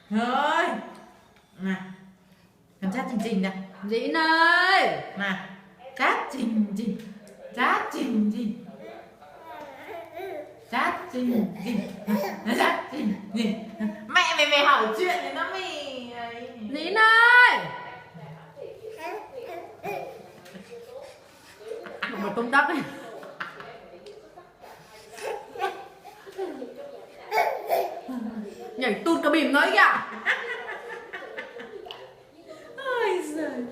Rồi nè, làm chát Trình Trình nè. Dĩ ơi Nè, chát Trình Trình, chát Trình Trình, chát Trình Trình, chát Trình Trình. Mẹ mày hỏi chuyện thì nó mới ấy. Dĩ ơi một công tắc ấy. Nhảy tụt cả bìm nói kìa. Ôi giời.